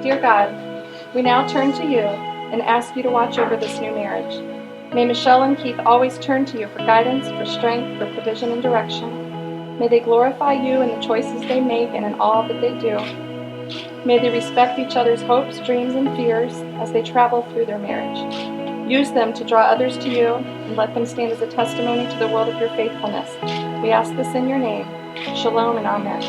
Dear God, we now turn to you and ask you to watch over this new marriage. May Michelle and Keith always turn to you for guidance, for strength, for provision and direction. May they glorify you in the choices they make and in all that they do. May they respect each other's hopes, dreams, and fears as they travel through their marriage. Use them to draw others to you and let them stand as a testimony to the world of your faithfulness. We ask this in your name. Shalom and amen.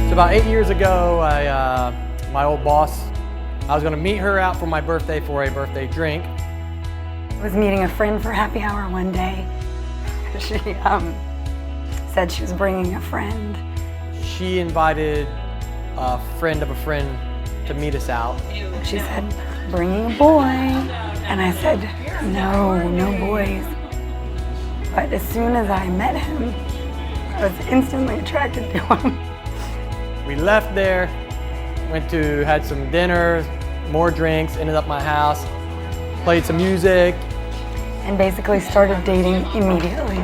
So about 8 years ago, my old boss, I was going to meet her out for my birthday for a birthday drink. I was meeting a friend for happy hour one day. She said she was bringing a friend. She invited a friend of a friend to meet us out. She said, bringing a boy. And I said, no boys. But as soon as I met him, I was instantly attracted to him. We left there, had some dinner, more drinks, ended up at my house, played some music. And basically started dating immediately.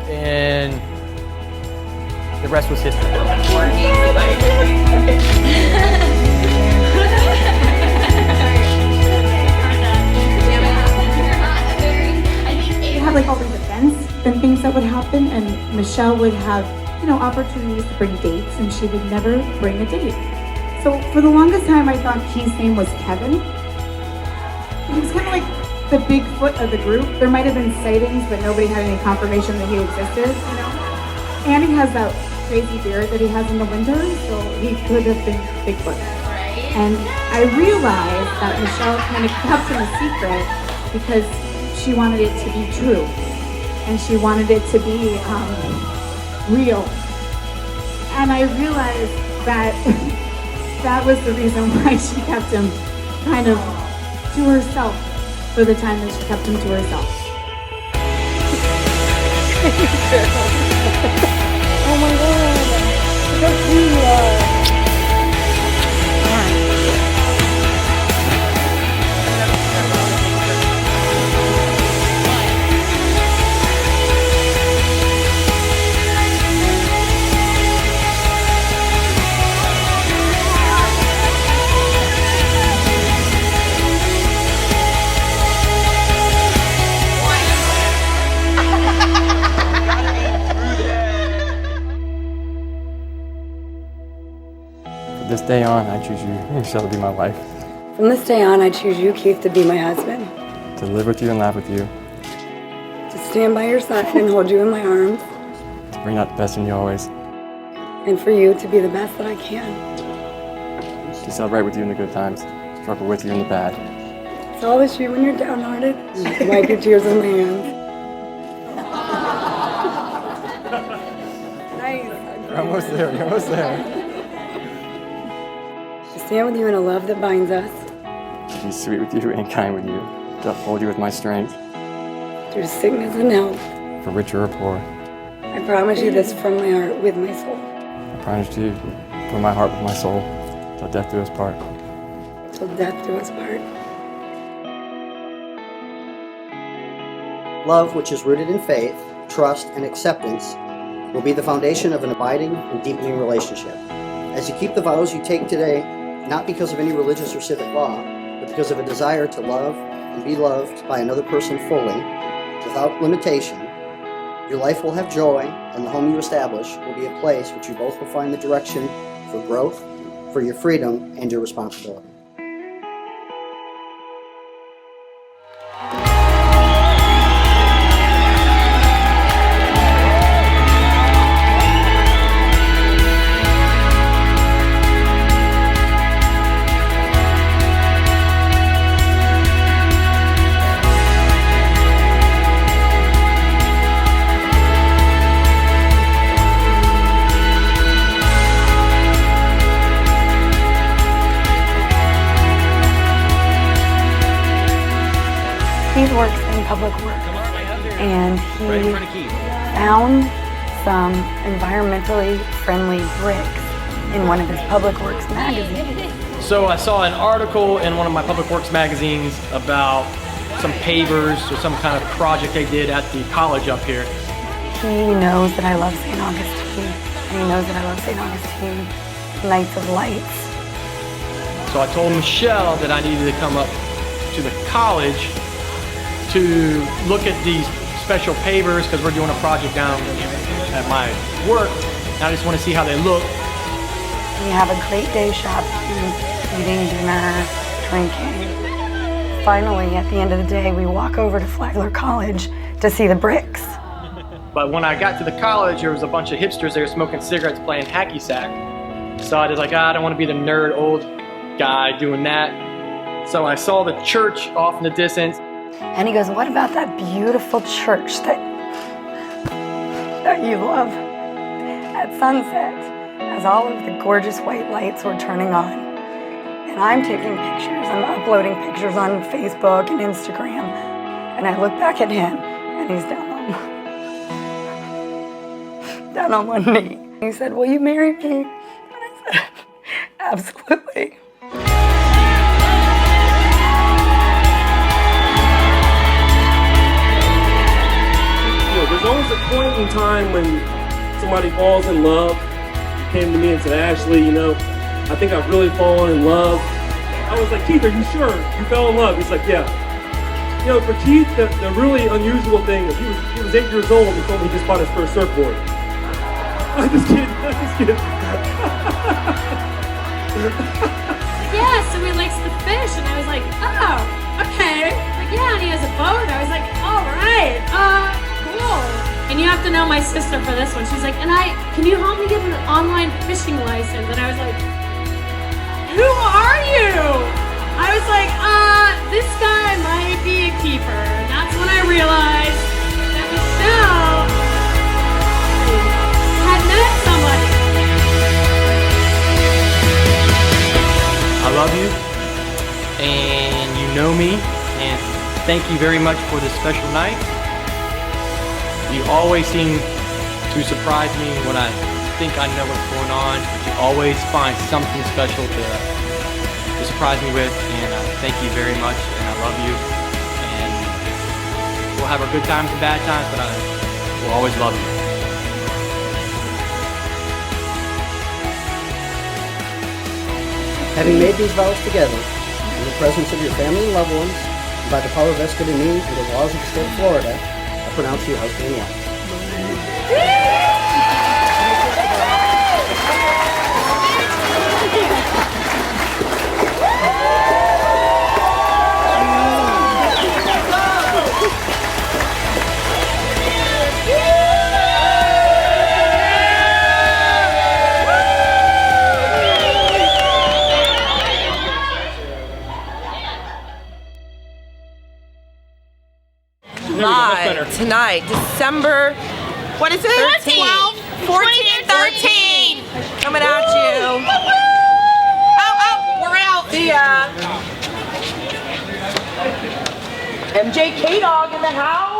And the rest was history. We had like all these events and things that would happen, and Michelle would have, opportunities to bring dates, and she would never bring a date. So for the longest time, I thought Keith's name was Kevin. He was kind of like the Bigfoot of the group. There might have been sightings, but nobody had any confirmation that he existed, Andy has that crazy beard that he has in the winter, so he could have been Bigfoot. And I realized that Michelle kind of kept him a secret because she wanted it to be true. And she wanted it to be real. And I realized that that was the reason why she kept him kind of to herself for the time that she kept him to herself. Oh my God, look how cute you are. From this day on, I choose you, Michelle, to be my wife. From this day on, I choose you, Keith, to be my husband. To live with you and laugh with you. To stand by your side and hold you in my arms. To bring out the best in you always. And for you to be the best that I can. To celebrate with you in the good times. Struggle with you in the bad. Solace you when you're downhearted. And wipe your tears on my hands. Nice. You're almost there, you're almost there. To stand with you in a love that binds us. To be sweet with you and kind with you. To uphold you with my strength. Through sickness and health. For richer or poor. I promise you this from my heart with my soul. I promise you from my heart with my soul. Till death do us part. Till death do us part. Love, which is rooted in faith, trust, and acceptance, will be the foundation of an abiding and deepening relationship. As you keep the vows you take today, not because of any religious or civic law, but because of a desire to love and be loved by another person fully, without limitation, your life will have joy, and the home you establish will be a place which you both will find the direction for growth, for your freedom, and your responsibility. He works in public works, and he found some environmentally friendly bricks in one of his public works magazines. So I saw an article in one of my public works magazines about some pavers or some kind of project they did at the college up here. He knows that I love St. Augustine, and he knows that I love St. Augustine Nights of Lights. So I told Michelle that I needed to come up to the college to look at these special pavers because we're doing a project down at my work. And I just want to see how they look. We have a great day shopping, eating dinner, drinking. Finally, at the end of the day, we walk over to Flagler College to see the bricks. But when I got to the college, there was a bunch of hipsters there smoking cigarettes, playing hacky sack. So I was like, I don't want to be the nerd old guy doing that. So I saw the church off in the distance. And he goes, what about that beautiful church that you love? At sunset, as all of the gorgeous white lights were turning on. And I'm taking pictures, I'm uploading pictures on Facebook and Instagram. And I look back at him, and he's down on one knee. He said, will you marry me? And I said, absolutely. There's always a point in time when somebody falls in love. Came to me and said, Ashley, I think I've really fallen in love. I was like, Keith, are you sure you fell in love? He's like, yeah. For Keith, the really unusual thing is he was 8 years old and told me he just bought his first surfboard. I'm just kidding. Yeah, so he likes the fish, and I was like, oh, okay. Like, yeah, and he has a boat. I was like, all right, cool. And you have to know my sister for this one. She's like, can you help me get an online fishing license? And I was like, who are you? I was like, this guy might be a keeper. And that's when I realized that Michelle had met somebody. I love you, and you know me, and thank you very much for this special night. You always seem to surprise me when I think I know what's going on, but you always find something special to surprise me with, and thank you very much, and I love you, and we'll have our good times and bad times, but I will always love you. Having made these vows together, in the presence of your family and loved ones, and by the power vested in me and the laws of the state of Florida, I pronounce you husband and wife. Live tonight, December, what is it? 13th. 14 and 13. Coming at you. Oh, we're out. See ya. MJ K-Dog in the house.